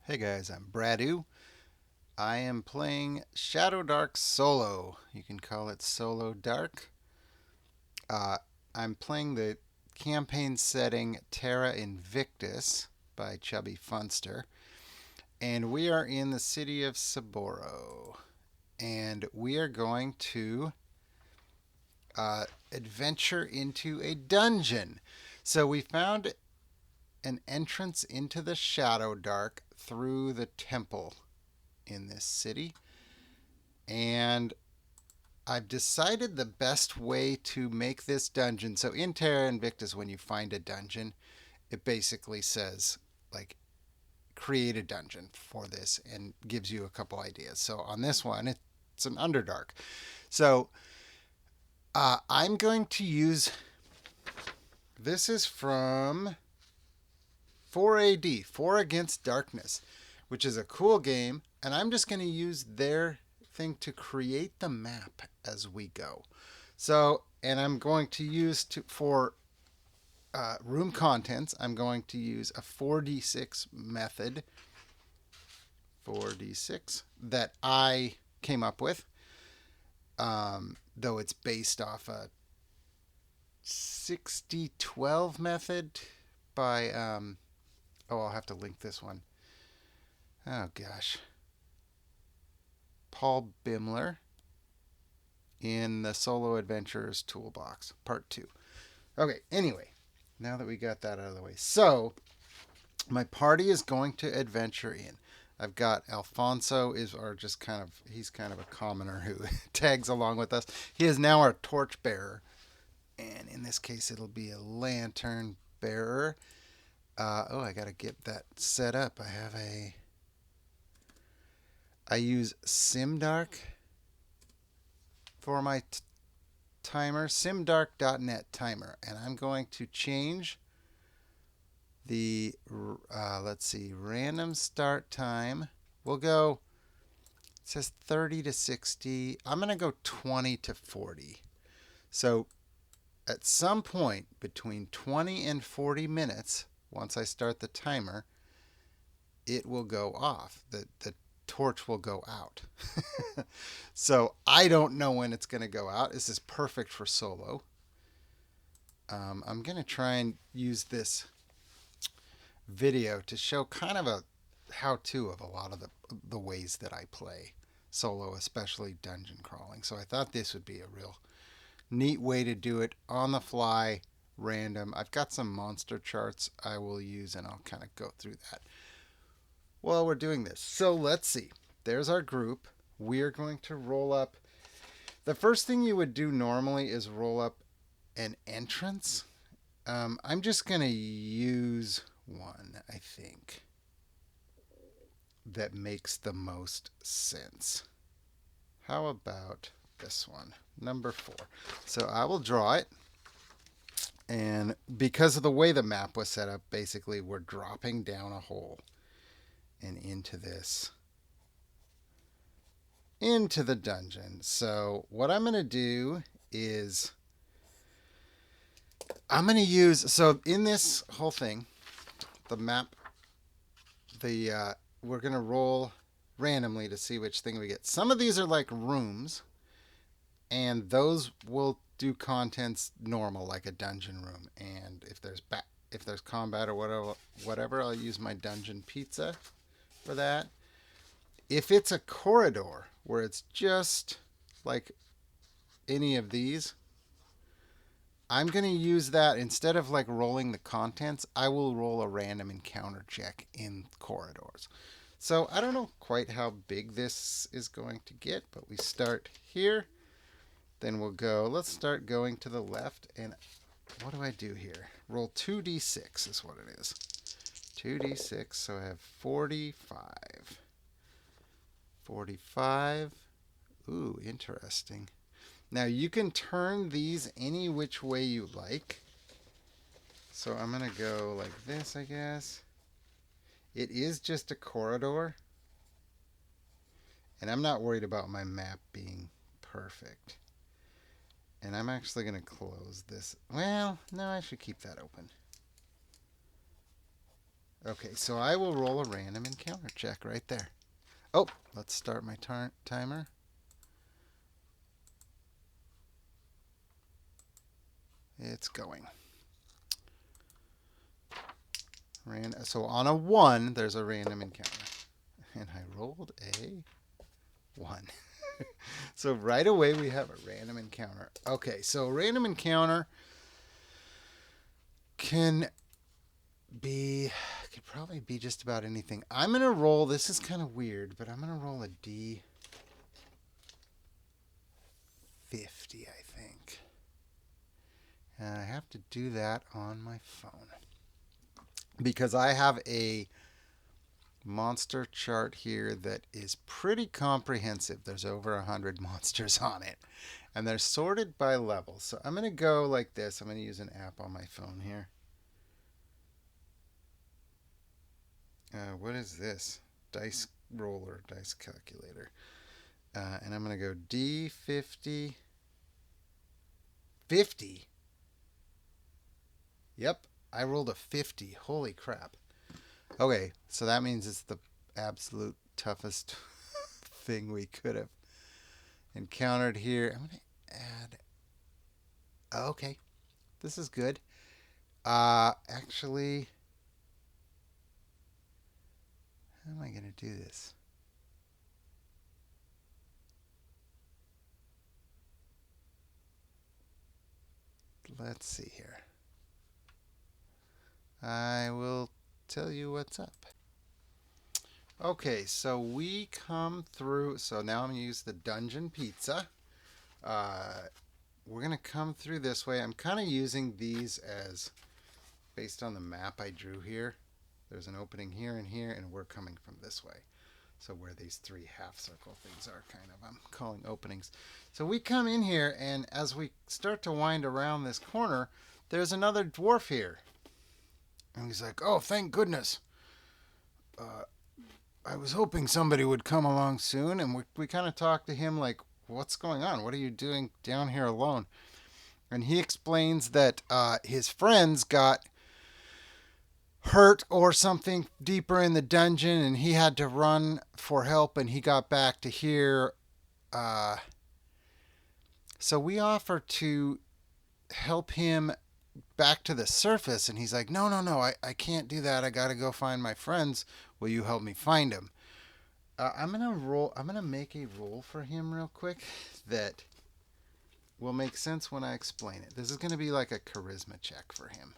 Hey guys, I'm Bradu. I am playing Shadowdark solo. You can call it Solo Dark. Uh, I'm playing the campaign setting Terra Invictus by Chubby Funster. And we are in the city of Saboro. And we are going to adventure into a dungeon. So we found an entrance into the Shadowdark through the temple in this city. And I've decided the best way to make this dungeon. So in Terra Invictus, when you find a dungeon, it basically says, like, create a dungeon for this and gives you a couple ideas. So on this one, it's an Underdark. So I'm going to use this is from 4AD, 4 Against Darkness, which is a cool game. And I'm just going to use their thing to create the map as we go. So, and I'm going to use for room contents, I'm going to use a 4d6 method, 4d6, that I came up with, though it's based off a 6012 method by, I'll have to link this one. Oh gosh. Paul Bimler in the Solo Adventurers Toolbox, Part 2. Okay, anyway, now that we got that out of the way. So, my party is going to adventure in. I've got Alfonso he's kind of a commoner who tags along with us. He is now our torch bearer, and in this case it'll be a lantern bearer. I gotta get that set up. I use SimDark for my timer, simdark.net timer, and I'm going to change the let's see, random start time. We'll go, it says 30 to 60. I'm going to go 20 to 40. So at some point between 20 and 40 minutes, once I start the timer, it will go off. The torch will go out. So I don't know when it's going to go out. This is perfect for solo. I'm going to try and use this video to show kind of a how-to of a lot of the ways that I play solo, especially dungeon crawling. So I thought this would be a real neat way to do it on the fly, random. I've got some monster charts I will use, and I'll kind of go through that while we're doing this. So let's see. There's our group. We're going to roll up. The first thing you would do normally is roll up an entrance. I'm just going to use one, I think, that makes the most sense. How about this one, number 4? So I will draw it. And because of the way the map was set up, basically we're dropping down a hole and into the dungeon. So what I'm going to do is so in this whole thing, the map, we're going to roll randomly to see which thing we get. Some of these are like rooms, and those will do contents normal, like a dungeon room. And if there's combat or whatever, I'll use my dungeon pizza for that. If it's a corridor where it's just like any of these, I'm going to use that instead of like rolling the contents. I will roll a random encounter check in corridors. So I don't know quite how big this is going to get, but we start here. Then we'll go, let's start going to the left. And what do I do here? Roll 2d6 is what it is. 2d6, so I have 45. 45. Ooh, interesting. Now you can turn these any which way you like. So I'm going to go like this, I guess. It is just a corridor. And I'm not worried about my map being perfect. And I'm actually going to close this. Well, no, I should keep that open. Okay, so I will roll a random encounter check right there. Oh, let's start my timer. It's going. So on a 1, there's a random encounter. And I rolled a 1. So right away we have a random encounter. Okay, so a random encounter could probably be just about anything. I'm going to roll, this is kind of weird, but I'm going to roll a D50, I think. And I have to do that on my phone. Because I have a monster chart here that is pretty comprehensive. There's over 100 monsters on it. And they're sorted by level. So I'm going to go like this. I'm going to use an app on my phone here. What is this? Dice roller, dice calculator. And I'm going to go D50. 50? Yep, I rolled a 50. Holy crap. Okay, so that means it's the absolute toughest thing we could have encountered here. I'm going to add. Okay, this is good. Actually, how am I going to do this? Let's see here. I will tell you what's up. Okay, so we come through. So now I'm going to use the dungeon pizza. We're going to come through this way. I'm kind of using these as based on the map I drew here. There's an opening here, and we're coming from this way. So where these 3 half circle things are, kind of, I'm calling openings. So we come in here, and as we start to wind around this corner, there's another dwarf here. And he's like, oh, thank goodness. I was hoping somebody would come along soon. And we kind of talk to him like, what's going on? What are you doing down here alone? And he explains that his friends got hurt or something deeper in the dungeon, and he had to run for help, and he got back to here. So we offer to help him back to the surface, and he's like, no, I can't do that. I gotta go find my friends. Will you help me find them? I'm gonna make a roll for him real quick that will make sense when I explain it. This is gonna be like a charisma check for him.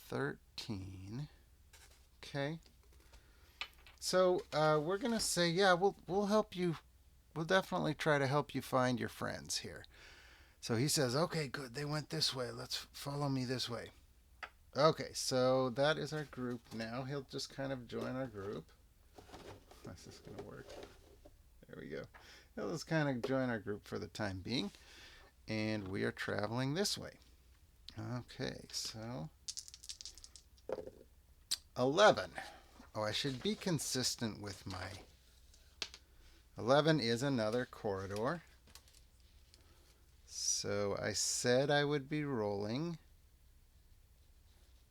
13. Okay. So we're gonna say, yeah, we'll help you. We'll definitely try to help you find your friends here. So he says, okay, good. They went this way. Let's follow me this way. Okay, so that is our group now. He'll just kind of join our group. How's this going to work? There we go. He'll just kind of join our group for the time being. And we are traveling this way. Okay, so 11. Oh, I should be consistent with my... 11 is another corridor. So I said I would be rolling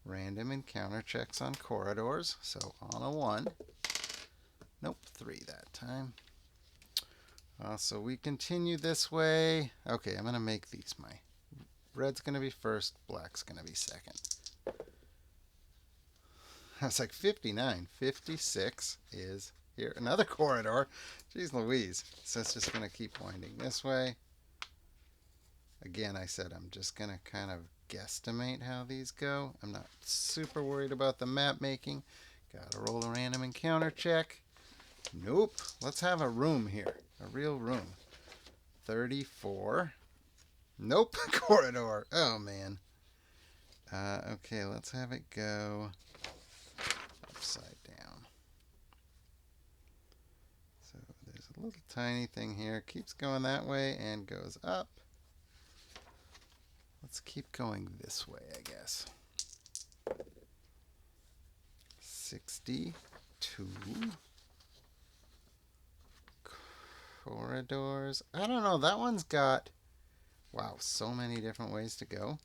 random encounter checks on corridors. So on a 1. Nope, 3 that time. So we continue this way. Okay, I'm going to make these my... Red's going to be first, black's going to be second. That's like 59. 56 is here. Another corridor. Jeez Louise. So it's just going to keep winding this way. Again, I said I'm just going to kind of guesstimate how these go. I'm not super worried about the map making. Gotta roll a random encounter check. Nope. Let's have a room here. A real room. 34. Nope. Corridor. Oh, man. Okay, let's have it go upside down. So there's a little tiny thing here. Keeps going that way and goes up. Let's keep going this way, I guess. 62. Corridors. I don't know. That one's got, wow, so many different ways to go.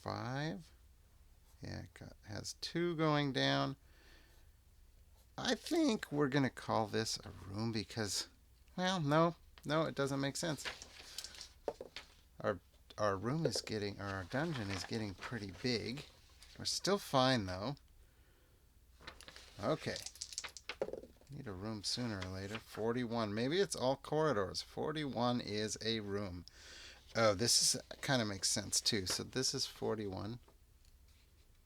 5. Yeah, has 2 going down. I think we're going to call this a room because, well, no, it doesn't make sense. Our our room is getting, or our dungeon is getting pretty big. We're still fine though. Okay. Need a room sooner or later. 41. Maybe it's all corridors. 41 is a room. Oh, this is kind of makes sense too. So this is 41.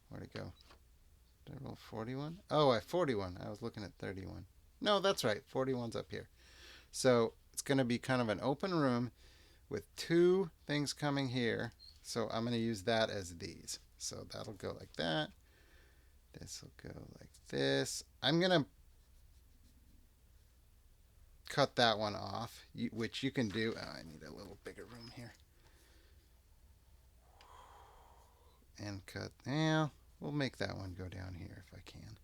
Where'd it go? Did I roll 41? Oh, 41. I was looking at 31. No, that's right. 41's up here. So it's going to be kind of an open room with 2 things coming here. So I'm going to use that as these. So that'll go like that. This will go like this. I'm going to cut that one off, which you can do. Oh, I need a little bigger room here. And cut. Yeah, we'll make that one go down here if I can.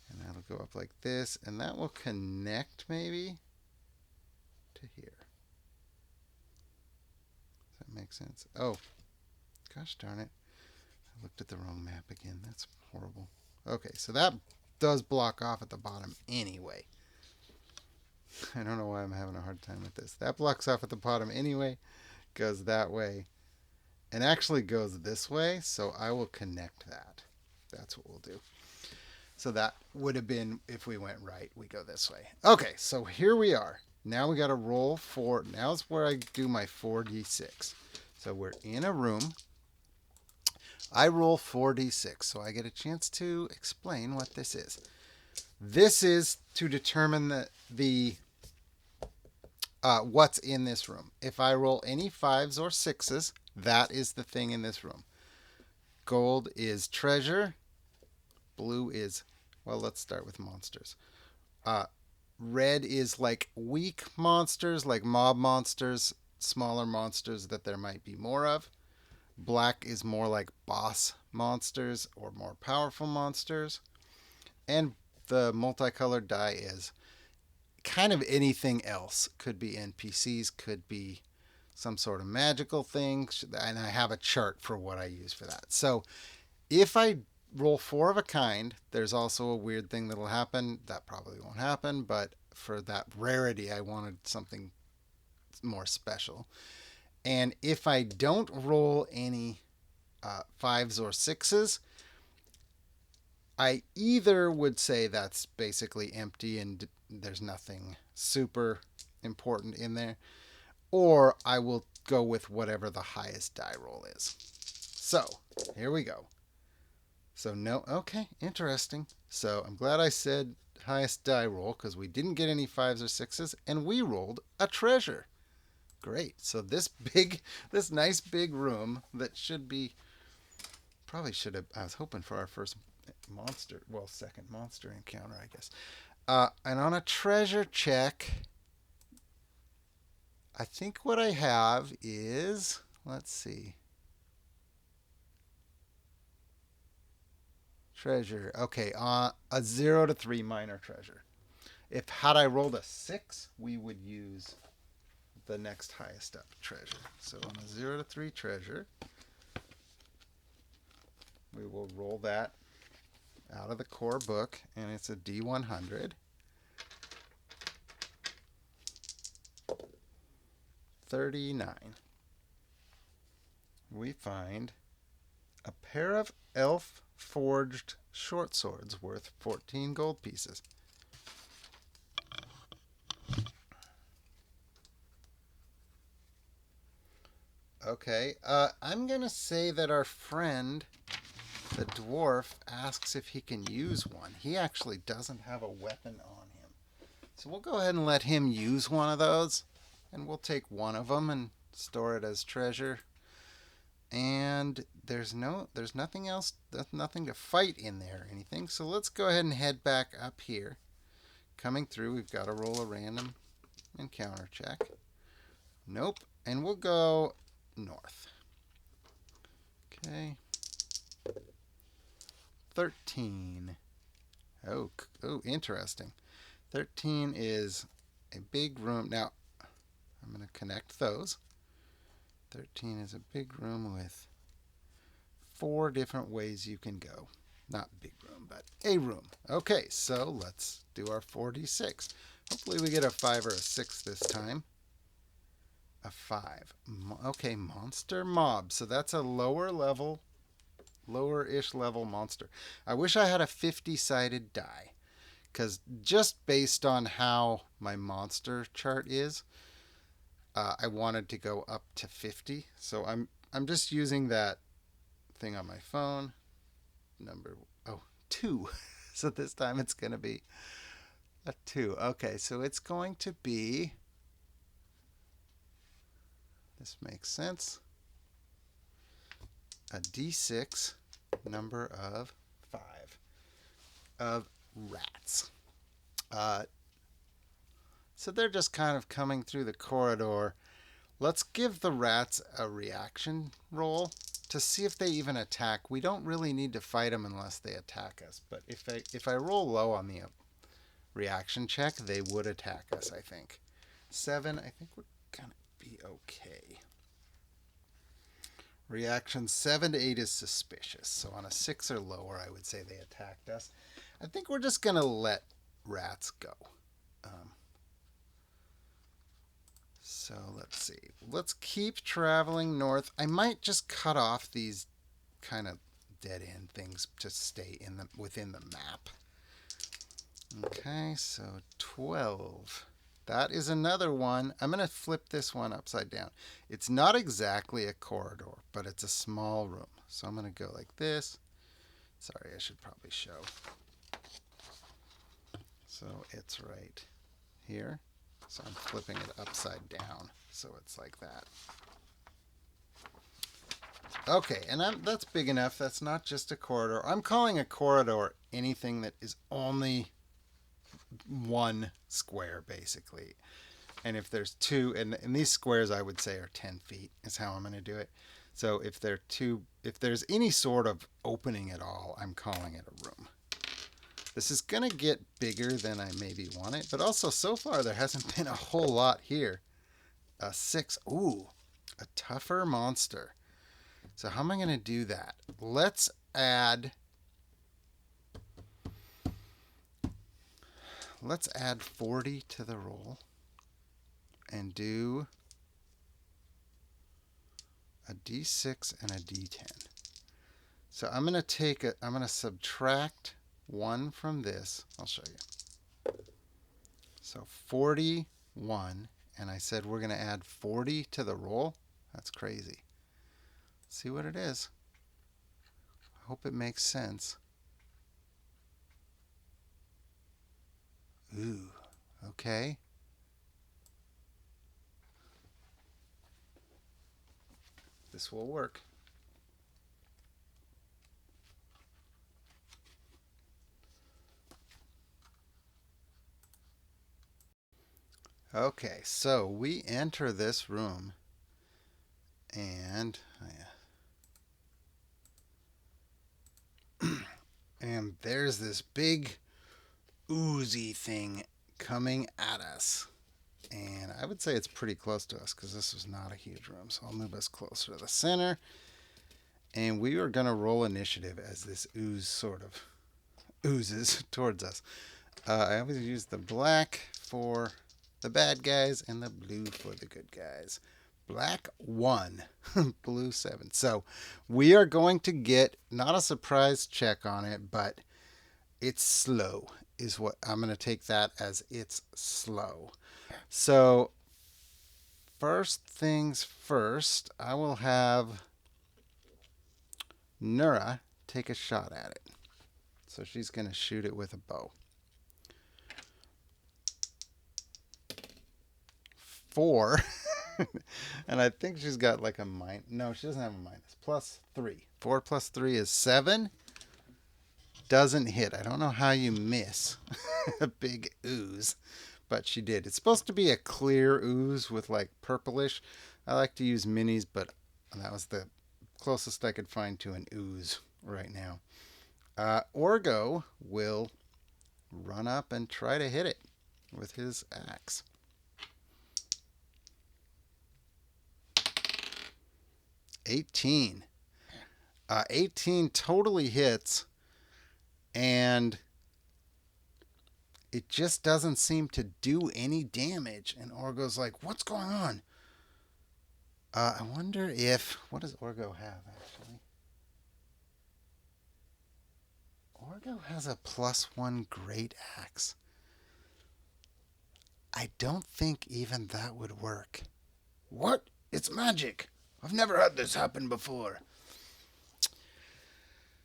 And that'll go up like this. And that will connect maybe to here. Does that make sense? Oh, gosh darn it. I looked at the wrong map again. That's horrible. Okay, so that does block off at the bottom anyway. I don't know why I'm having a hard time with this. That blocks off at the bottom anyway, goes that way, and actually goes this way, so I will connect that. That's what we'll do. So that would have been, if we went right, we go this way. Okay, so here we are. Now we got to roll 4. Now's where I do my 4d6. So we're in a room. I roll 4d6, so I get a chance to explain what this is. This is to determine the what's in this room. If I roll any 5s or 6s, that is the thing in this room. Gold is treasure. Blue is, well, let's start with monsters. Red is like weak monsters, like mob monsters, smaller monsters that there might be more of. Black is more like boss monsters or more powerful monsters. And the multicolored die is kind of anything else. Could be NPCs, could be some sort of magical thing, and I have a chart for what I use for that. So if I roll 4 of a kind, there's also a weird thing that'll happen. That probably won't happen, but for that rarity, I wanted something more special. And if I don't roll any 5s or 6s, I either would say that's basically empty and there's nothing super important in there, or I will go with whatever the highest die roll is. So, here we go. So, no, okay, interesting. So, I'm glad I said highest die roll because we didn't get any 5s or 6s, and we rolled a treasure. Great. So, this nice big room that should be, probably should have, I was hoping for our first monster, well, second monster encounter, I guess. And on a treasure check, I think what I have is, let's see. Treasure. Okay, a 0 to 3 minor treasure. Had I rolled a 6, we would use the next highest up treasure. So on a 0 to 3 treasure, we will roll that out of the core book, and it's a D100. 39. We find a pair of elf forged short swords worth 14 gold pieces. Okay, I'm going to say that our friend, the dwarf, asks if he can use one. He actually doesn't have a weapon on him. So we'll go ahead and let him use one of those. And we'll take one of them and store it as treasure. And there's nothing else, nothing to fight in there or anything. So let's go ahead and head back up here. Coming through, we've got to roll a random encounter check. Nope. And we'll go north. Okay. 13. Oh, interesting. 13 is a big room. Now, I'm going to connect those. 13 is a big room with 4 different ways you can go. Not big room, but a room. Okay, so let's do our 4d6. Hopefully we get a 5 or a 6 this time. A 5. Okay, monster mob. So that's a lower-ish level monster. I wish I had a 50-sided die, because just based on how my monster chart is, I wanted to go up to 50. So I'm just using that thing on my phone. Number 2. So this time it's going to be a 2. Okay, so it's going to be, this makes sense, a d6 number of 5 of rats. So they're just kind of coming through the corridor. Let's give the rats a reaction roll to see if they even attack. We don't really need to fight them unless they attack us. But if I roll low on the reaction check, they would attack us, I think. 7, I think we're going to be okay. Reaction 7 to 8 is suspicious. So on a 6 or lower, I would say they attacked us. I think we're just going to let rats go. So let's see. Let's keep traveling north. I might just cut off these kind of dead-end things to stay within the map. Okay, so 12. That is another one. I'm going to flip this one upside down. It's not exactly a corridor, but it's a small room. So I'm going to go like this. Sorry, I should probably show. So it's right here. So I'm flipping it upside down. So it's like that. Okay, and that's big enough. That's not just a corridor. I'm calling a corridor anything that is only 1 square, basically. And if there's 2, and these squares I would say are 10 feet is how I'm going to do it. So if there's any sort of opening at all, I'm calling it a room. This is going to get bigger than I maybe want it, but also so far there hasn't been a whole lot here. A 6. Ooh, a tougher monster. So how am I going to do that? Let's add 40 to the roll and do a d6 and a d10. So I'm going to subtract 1 from this. I'll show you. So 41, and I said we're going to add 40 to the roll. That's crazy. Let's see what it is. I hope it makes sense. Ooh, okay. This will work. Okay, so we enter this room, and and there's this big oozy thing coming at us. And I would say it's pretty close to us because this is not a huge room. So I'll move us closer to the center. And we are going to roll initiative as this ooze sort of oozes towards us. I always use the black for the bad guys and the blue for the good guys. Black 1, blue 7. So we are going to get not a surprise check on it, but it's slow is what I'm going to take that as. It's slow. So first things first, I will have Nura take a shot at it. So she's going to shoot it with a bow. 4. And I think she's got like a minus. No, she doesn't have a minus. Plus 3. 4 plus 3 is 7. Doesn't hit. I don't know how you miss a big ooze, but she did. It's supposed to be a clear ooze with like purplish. I like to use minis, but that was the closest I could find to an ooze right now. Orgo will run up and try to hit it with his axe. 18. 18 totally hits, and it just doesn't seem to do any damage. And Orgo's like, what's going on? I wonder if... What does Orgo have, actually? Orgo has a +1 great axe. I don't think even that would work. What? It's magic. I've never had this happen before.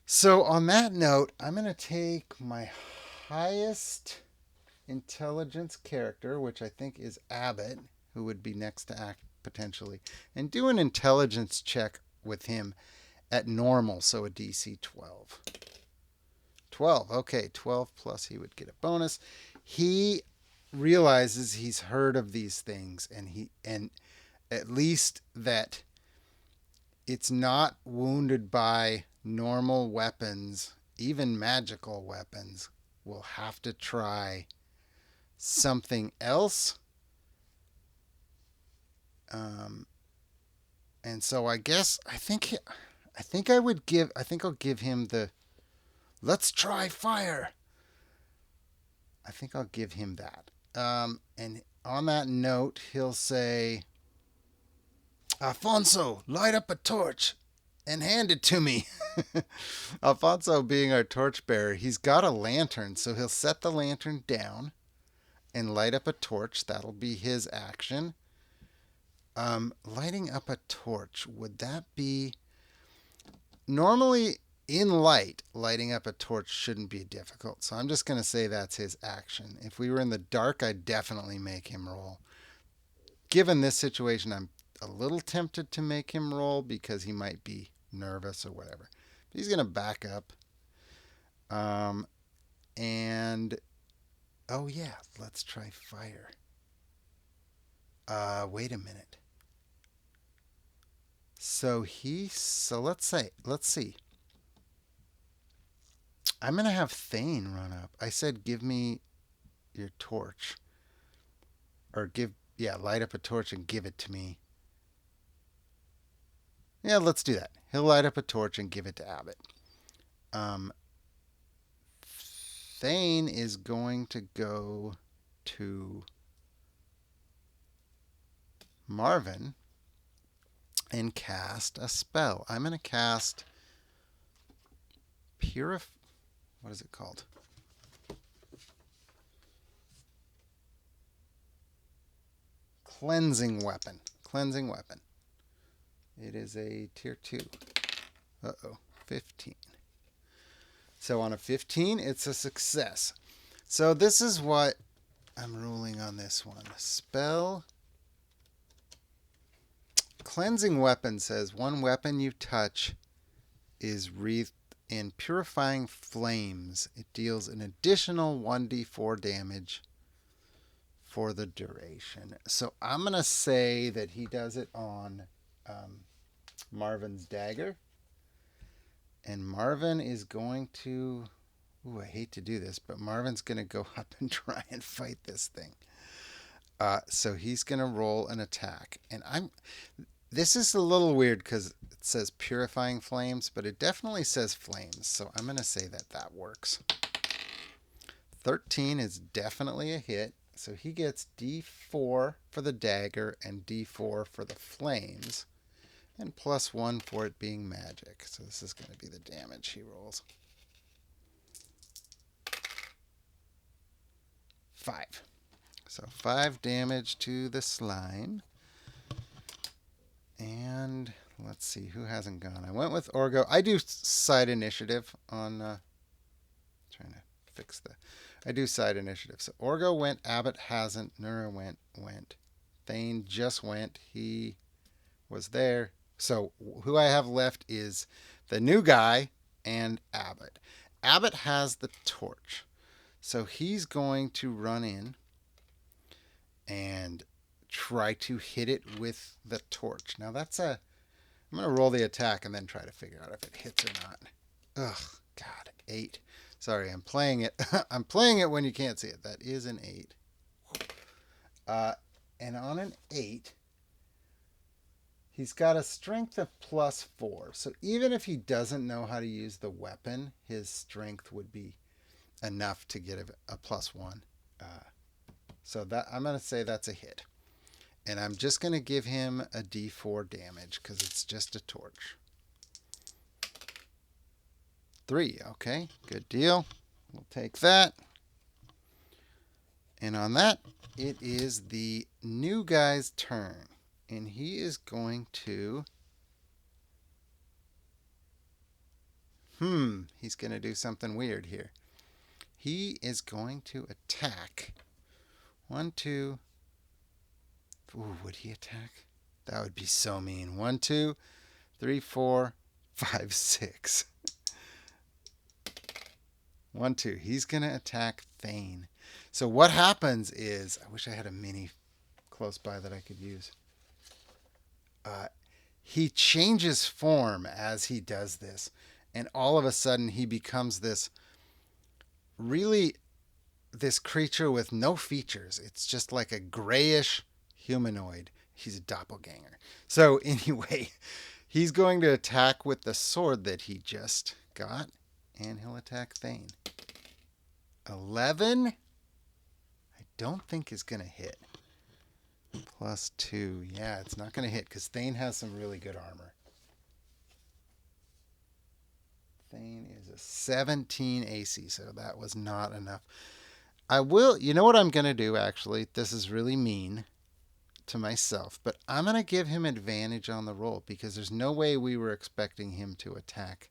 So on that note, I'm going to take my highest intelligence character, which I think is Abbott, who would be next to act potentially, and do an intelligence check with him at normal, so a DC 12. 12, okay, 12 plus he would get a bonus. He realizes he's heard of these things, and at least that it's not wounded by normal weapons, even magical weapons. We'll have to try something else. And so I think I'll give him the let's try fire. I think I'll give him that. And on that note, he'll say, Alfonso, light up a torch and hand it to me. Alfonso, being our torchbearer, he's got a lantern, so he'll set the lantern down and light up a torch. That'll be his action. Lighting up a torch, would that be... Normally, in light, lighting up a torch shouldn't be difficult, so I'm just going to say that's his action. If we were in the dark, I'd definitely make him roll. Given this situation, I'm a little tempted to make him roll because he might be nervous or whatever. But he's going to back up. And... Oh, yeah, let's try fire. Wait a minute. So let's see. I'm going to have Thane run up. I said, give me your torch. Or light up a torch and give it to me. Yeah, let's do that. He'll light up a torch and give it to Abbott. Thane is going to go to Marvin and cast a spell. I'm going to cast what is it called? Cleansing Weapon. Cleansing Weapon. It is a tier 2. 15. So on a 15, it's a success. So this is what I'm ruling on this one. Spell. Cleansing Weapon says one weapon you touch is wreathed in purifying flames. It deals an additional 1d4 damage for the duration. So I'm going to say that he does it on Marvin's dagger. And Marvin is going to... Ooh, I hate to do this, but Marvin's going to go up and try and fight this thing. So he's going to roll an attack. And this is a little weird because it says purifying flames, but it definitely says flames. So I'm going to say that works. 13 is definitely a hit. So he gets D4 for the dagger and D4 for the flames. And +1 for it being magic. So this is going to be the damage he rolls. 5. So 5 damage to the slime. And let's see, who hasn't gone? I went with Orgo. I do side initiative on... trying to fix the... I do side initiative. So Orgo went, Abbott hasn't, Nura went. Thane just went. He was there. So who I have left is the new guy and Abbott. Abbott has the torch. So he's going to run in and try to hit it with the torch. Now I'm going to roll the attack and then try to figure out if it hits or not. Ugh, God, 8. Sorry, I'm playing it. I'm playing it when you can't see it. That is an 8. And on an 8, He's got a strength of +4. So even if he doesn't know how to use the weapon, his strength would be enough to get a +1. So that I'm going to say that's a hit. And I'm just going to give him a d4 damage because it's just a torch. 3. Okay, good deal. We'll take that. And on that, it is the new guy's turn. And he is going to... he's going to do something weird here. He is going to attack. 1, 2... Ooh, would he attack? That would be so mean. 1, 2, 3, 4, 5, 6. 1, 2. He's going to attack Thane. So what happens is... I wish I had a mini close by that I could use. He changes form as he does this. And all of a sudden he becomes this creature with no features. It's just like a grayish humanoid. He's a doppelganger. So anyway, he's going to attack with the sword that he just got. And he'll attack Thane. 11? I don't think is going to hit. +2. Yeah, it's not going to hit because Thane has some really good armor. Thane is a 17 AC, so that was not enough. You know what I'm going to do, actually? This is really mean to myself, but I'm going to give him advantage on the roll because there's no way we were expecting him to attack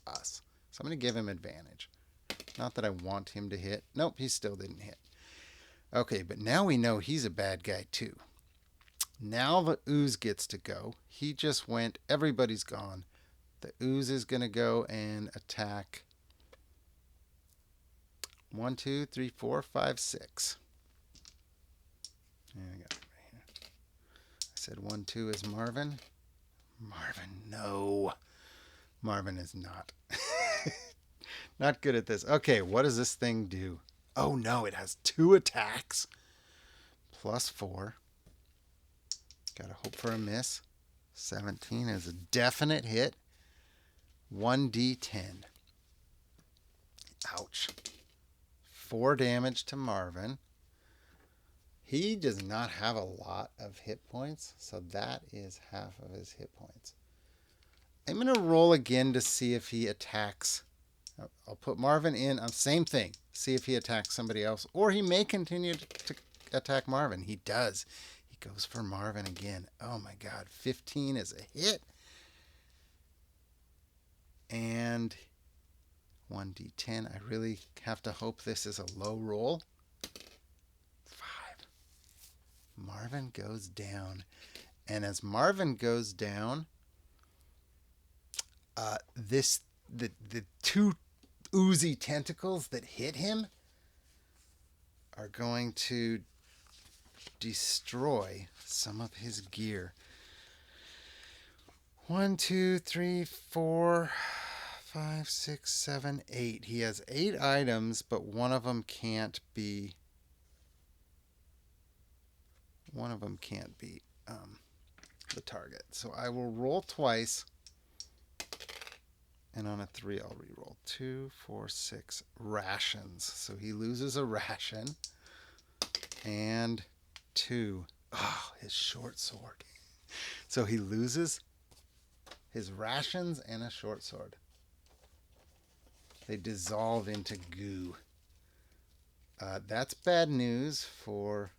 us. So I'm going to give him advantage. Not that I want him to hit. Nope, he still didn't hit. Okay, but now we know he's a bad guy too. Now the ooze gets to go. He just went. Everybody's gone. The ooze is going to go and attack 1, 2, 3, 4, 5, 6. There we go. Right here. I said 1, 2 is Marvin. Marvin, no. Marvin is not. Not good at this. Okay, what does this thing do? Oh no, it has 2 attacks. +4. Gotta hope for a miss. 17 is a definite hit. 1d10. Ouch. 4 damage to Marvin. He does not have a lot of hit points, so that is half of his hit points. I'm going to roll again to see if he attacks. I'll put Marvin in. Same thing. See if he attacks somebody else. Or he may continue to attack Marvin. He does. He goes for Marvin again. Oh my god. 15 is a hit. And 1d10. I really have to hope this is a low roll. 5. Marvin goes down. And as Marvin goes down, the 2 oozy tentacles that hit him are going to destroy some of his gear. 1, 2, 3, 4, 5, 6, 7, 8. He has 8 items, but one of them can't be the target. So I will roll twice. And on a 3, I'll reroll. 2, 4, 6 rations. So he loses a ration. And 2. Oh, his short sword. So he loses his rations and a short sword. They dissolve into goo. That's bad news for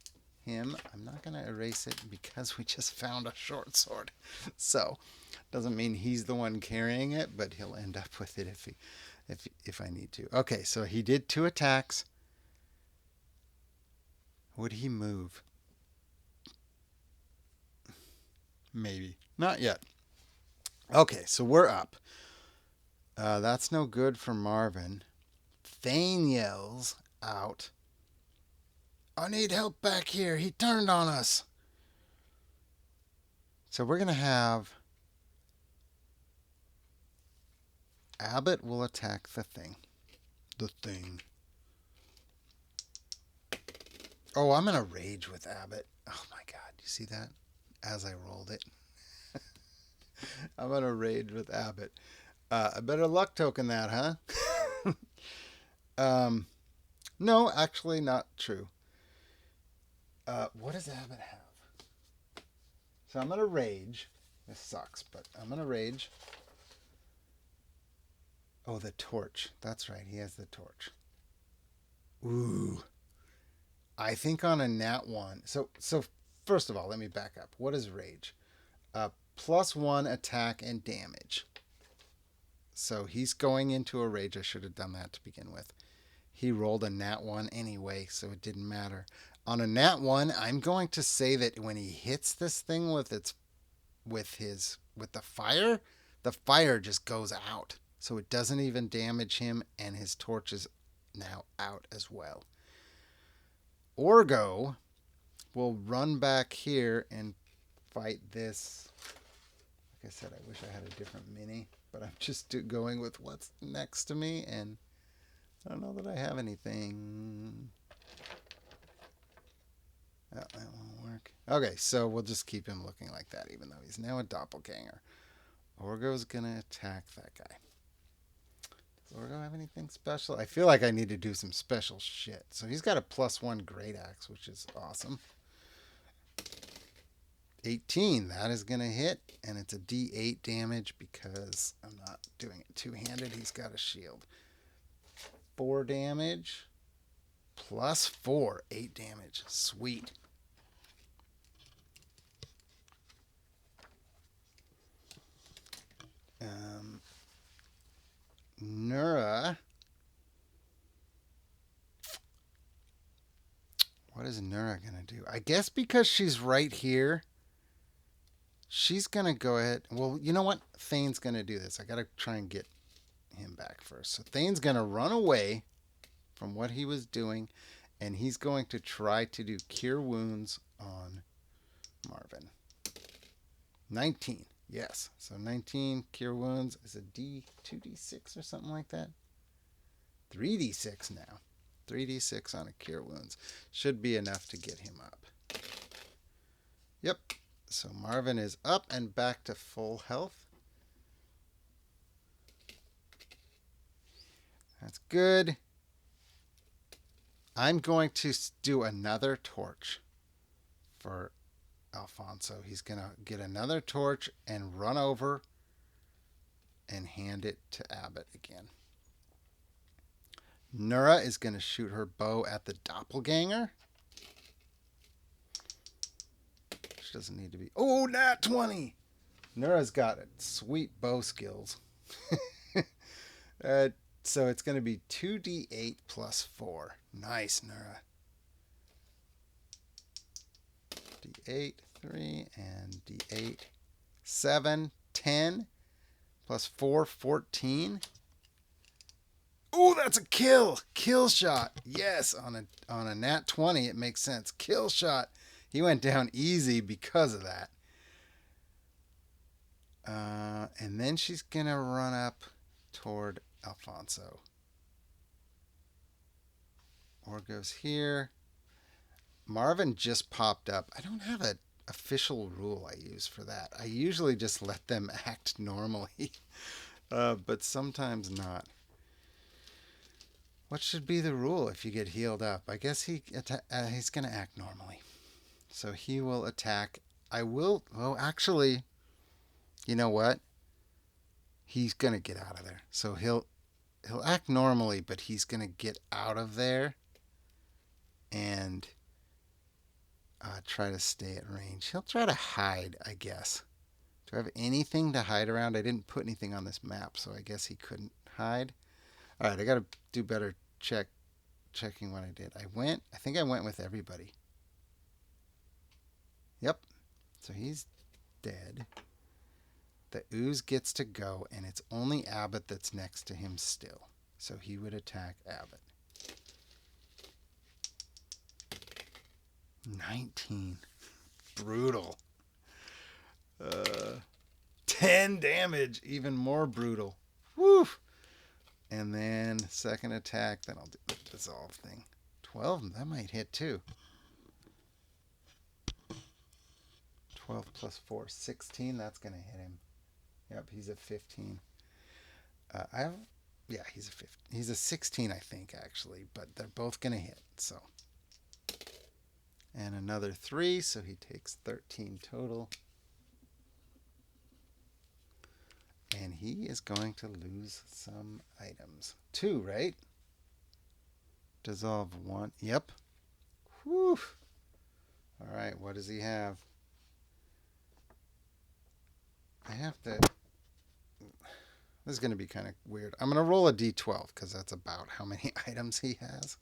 him. I'm not going to erase it because we just found a short sword. So, doesn't mean he's the one carrying it, but he'll end up with it if I need to. Okay, so he did 2 attacks. Would he move? Maybe. Not yet. Okay, so we're up. That's no good for Marvin. Thane yells out, "I need help back here. He turned on us." So we're going to have Abbott will attack the thing. The thing. Oh, I'm going to rage with Abbott. Oh my god, you see that? As I rolled it. I'm gonna rage with Abbott. I better luck token that, huh? No, actually not true. What does Abbott have? So I'm gonna rage. This sucks, but I'm gonna rage. Oh, the torch. That's right. He has the torch. Ooh. I think on a nat one. So first of all, let me back up. What is rage? +1 attack and damage. So he's going into a rage. I should have done that to begin with. He rolled a nat 1 anyway, so it didn't matter. On a nat 1, I'm going to say that when he hits this thing with the fire just goes out. So it doesn't even damage him, and his torch is now out as well. Orgo will run back here and fight this. Like I said, I wish I had a different mini, but I'm just going with what's next to me, and I don't know that I have anything. Oh, that won't work. Okay, so we'll just keep him looking like that, even though he's now a doppelganger. Orgo's gonna attack that guy. Does Orgo have anything special? I feel like I need to do some special shit. So he's got a +1 great axe, which is awesome. 18, that is gonna hit, and it's a D8 damage because I'm not doing it two-handed. He's got a shield. 4 damage. +4, 8 damage. Sweet. Nura. What is Nura going to do? I guess because she's right here, she's going to go ahead. Well, you know what? Thane's going to do this. I got to try and get him back first. So Thane's going to run away from what he was doing, and he's going to try to do Cure Wounds on Marvin. 19. Yes. So 19 Cure Wounds is a 2d6 or something like that. 3d6 now. 3d6 on a Cure Wounds. Should be enough to get him up. Yep. So Marvin is up and back to full health. That's good. I'm going to do another torch for Alfonso. He's going to get another torch and run over and hand it to Abbott again. Nura is going to shoot her bow at the doppelganger. She doesn't need to be... Oh, nat 20! Nura's got it. Sweet bow skills. So it's going to be 2d8 +4. Nice, Nura. D8, 3, and D8, 7, 10, +4, 14. Ooh, that's a kill! Kill shot. Yes, on a nat 20, it makes sense. Kill shot. He went down easy because of that. And then she's going to run up toward Alfonso. Orgo's here. Marvin just popped up. I don't have an official rule I use for that. I usually just let them act normally, but sometimes not. What should be the rule if you get healed up? I guess he's going to act normally. So he will attack. I will... Well, actually, you know what? He's going to get out of there. So he'll act normally, but he's going to get out of there and try to stay at range. He'll try to hide, I guess. Do I have anything to hide around? I didn't put anything on this map, so I guess he couldn't hide. All right, I got to do better checking what I did. I think I went with everybody. Yep. So he's dead. The ooze gets to go, and it's only Abbott that's next to him still. So he would attack Abbott. 19. Brutal. 10 damage. Even more brutal. Woo! And then second attack. Then I'll do the dissolve thing. 12. That might hit too. 12 +4. 16. That's going to hit him. Yep, he's a 15. I have, yeah, he's a 15. He's a 16, I think, actually, but they're both gonna hit. So, and another 3, so he takes 13 total. And he is going to lose some items. 2, right? Dissolve 1. Yep. Whew. All right, what does he have? I have to. This is going to be kind of weird. I'm going to roll a d12 because that's about how many items he has.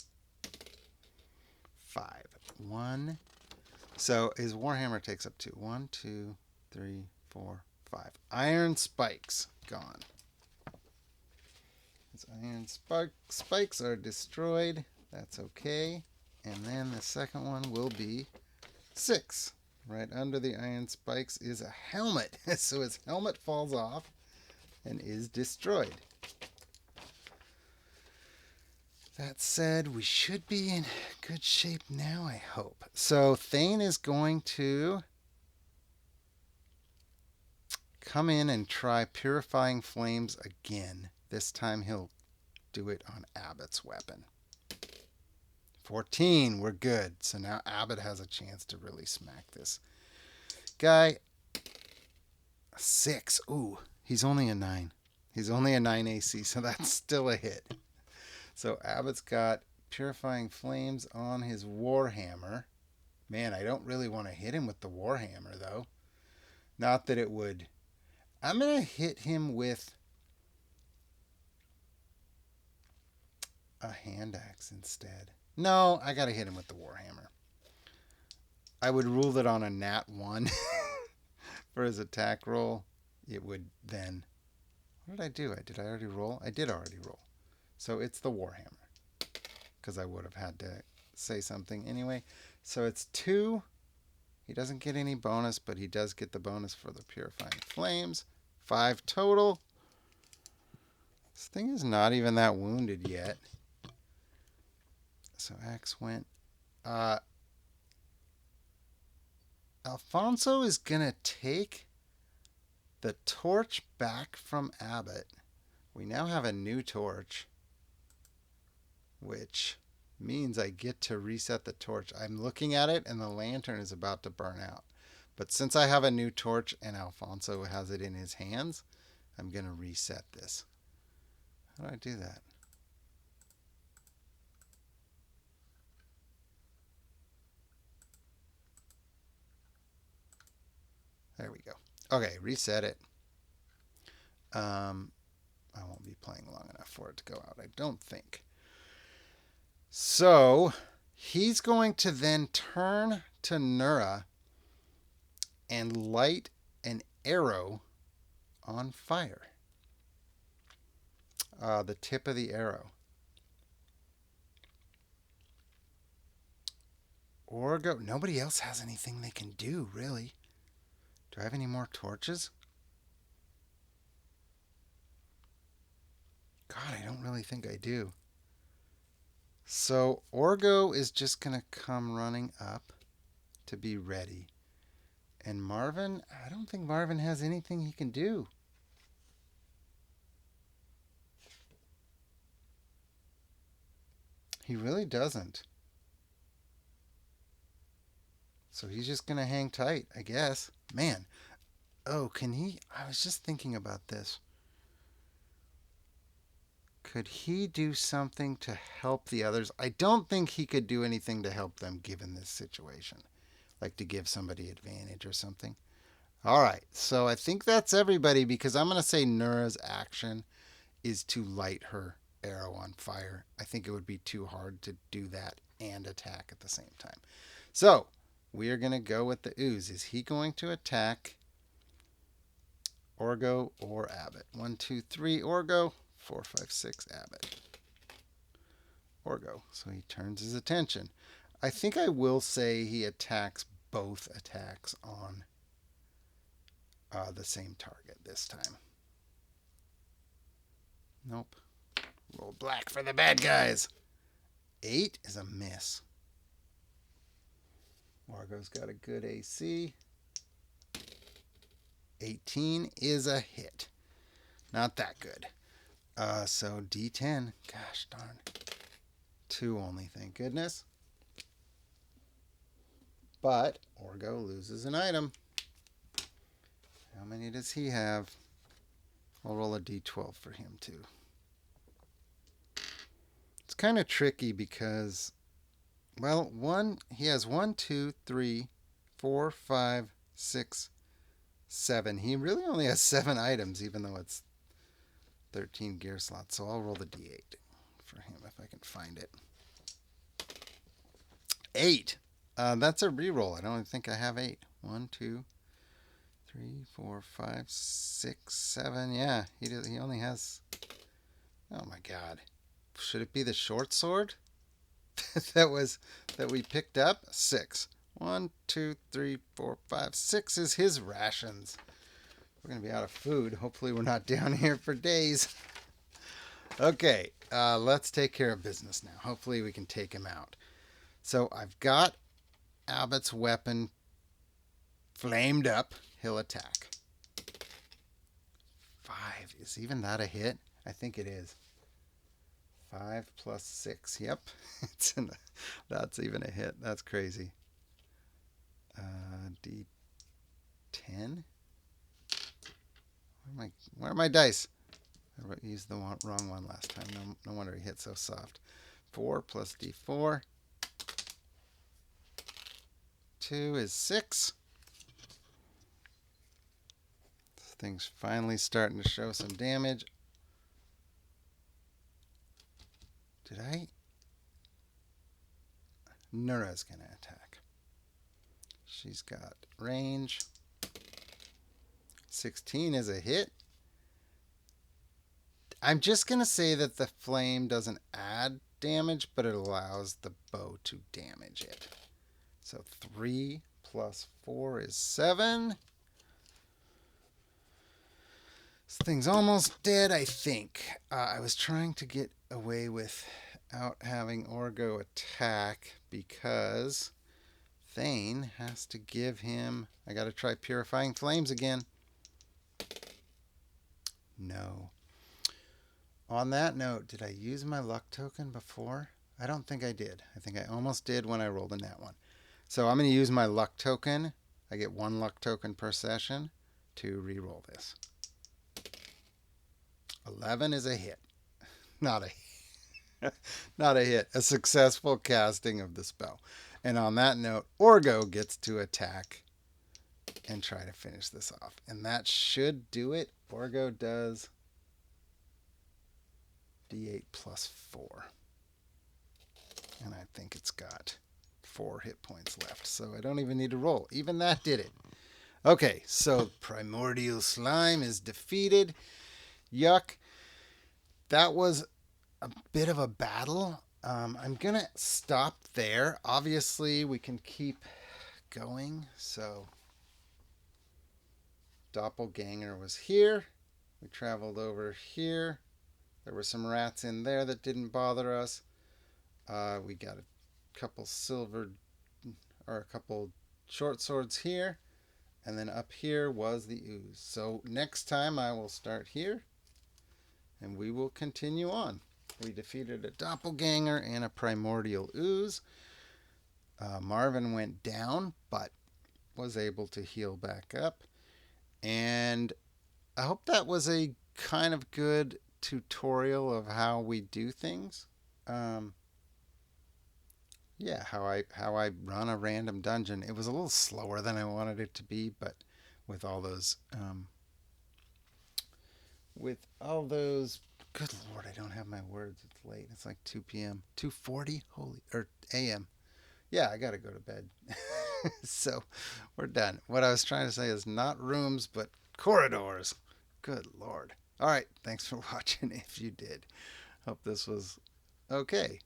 5. 1. So his Warhammer takes up 2. 1, 2, 3, 4, 5. Iron spikes gone. His iron spikes are destroyed. That's okay. And then the second one will be 6. Right under the iron spikes is a helmet. So his helmet falls off and is destroyed. That said, we should be in good shape now, I hope. So Thane is going to come in and try Purifying Flames again. This time he'll do it on Abbott's weapon. 14, we're good. So now Abbott has a chance to really smack this guy. 6, ooh, he's only a 9. He's only a 9 AC, so that's still a hit. So Abbott's got Purifying Flames on his Warhammer. Man, I don't really want to hit him with the Warhammer, though. Not that it would. I'm going to hit him with a hand axe instead. No, I got to hit him with the Warhammer. I would rule it on a nat 1 for his attack roll. It would then... What did I do? Did I already roll? I did already roll. So it's the Warhammer. Because I would have had to say something anyway. So it's 2. He doesn't get any bonus, but he does get the bonus for the Purifying Flames. 5 total. This thing is not even that wounded yet. So Axe went. Alfonso is going to take the torch back from Abbott. We now have a new torch, which means I get to reset the torch. I'm looking at it and the lantern is about to burn out. But since I have a new torch and Alfonso has it in his hands, I'm going to reset this. How do I do that? There we go. Okay, reset it. I won't be playing long enough for it to go out, I don't think. So he's going to then turn to Nura and light an arrow on fire. The tip of the arrow. Or go. Nobody else has anything they can do, really. Do I have any more torches? God, I don't really think I do. So Orgo is just going to come running up to be ready. And Marvin, I don't think Marvin has anything he can do. He really doesn't. So he's just going to hang tight, I guess. Man. Oh, can he? I was just thinking about this. Could he do something to help the others? I don't think he could do anything to help them given this situation. Like to give somebody advantage or something. All right. So I think that's everybody because I'm going to say Nura's action is to light her arrow on fire. I think it would be too hard to do that and attack at the same time. So we are going to go with the ooze. Is he going to attack Orgo or Abbott? 1, 2, 3, Orgo. 4, 5, 6, Abbott. Orgo. So he turns his attention. I think I will say he attacks both attacks on the same target this time. Nope. Roll black for the bad guys. 8 is a miss. Orgo's got a good AC. 18 is a hit. Not that good. So D10. Gosh darn. 2 only, thank goodness. But Orgo loses an item. How many does he have? I'll roll a D12 for him too. It's kind of tricky because, well, he has 1, 2, 3, 4, 5, 6, 7. He really only has 7 items, even though it's 13 gear slots. So I'll roll the D8 for him if I can find it. 8. That's a reroll. I don't think I have 8. 1, 2, 3, 4, 5, 6, 7. Yeah, he only has. Oh my God! Should it be the short sword that we picked up? 6. 1, 2, 3, 4, 5, 6 is his rations. We're gonna be out of food. Hopefully, we're not down here for days. Okay, let's take care of business now. Hopefully, we can take him out. So I've got Abbott's weapon flamed up. He'll attack. 5. Is even that a hit? I think it is. 5 plus 6. Yep. That's even a hit. That's crazy. D10. Where are my dice? I used the wrong one last time. No wonder he hit so soft. 4 plus D4. 2 is 6. This thing's finally starting to show some damage. Did I? Nura's going to attack. She's got range. 16 is a hit. I'm just going to say that the flame doesn't add damage, but it allows the bow to damage it. So 3 plus 4 is 7. This thing's almost dead, I think. I was trying to get away without having Orgo attack because Thane has to give him. I got to try Purifying Flames again. No. On that note, did I use my luck token before? I don't think I did. I think I almost did when I rolled a nat 1. So I'm going to use my luck token. I get 1 luck token per session to re-roll this. 11 is a hit. Not a hit. A successful casting of the spell. And on that note, Orgo gets to attack and try to finish this off. And that should do it. Orgo does D8 plus 4. And I think it's got 4 hit points left. So I don't even need to roll. Even that did it. Okay, so Primordial Slime is defeated. Yuck. That was a bit of a battle. I'm going to stop there. Obviously, we can keep going. So Doppelganger was here. We traveled over here. There were some rats in there that didn't bother us. We got a couple short swords here. And then up here was the ooze. So next time I will start here. And we will continue on. We defeated a doppelganger and a primordial ooze. Marvin went down, but was able to heal back up. And I hope that was a kind of good tutorial of how we do things. Yeah, how I run a random dungeon. It was a little slower than I wanted it to be, but with all those good Lord, I don't have my words. It's late. It's like 2 p.m. 2:40 a.m. Yeah, I got to go to bed. So, we're done. What I was trying to say is not rooms, but corridors. Good Lord. All right, thanks for watching if you did. Hope this was okay.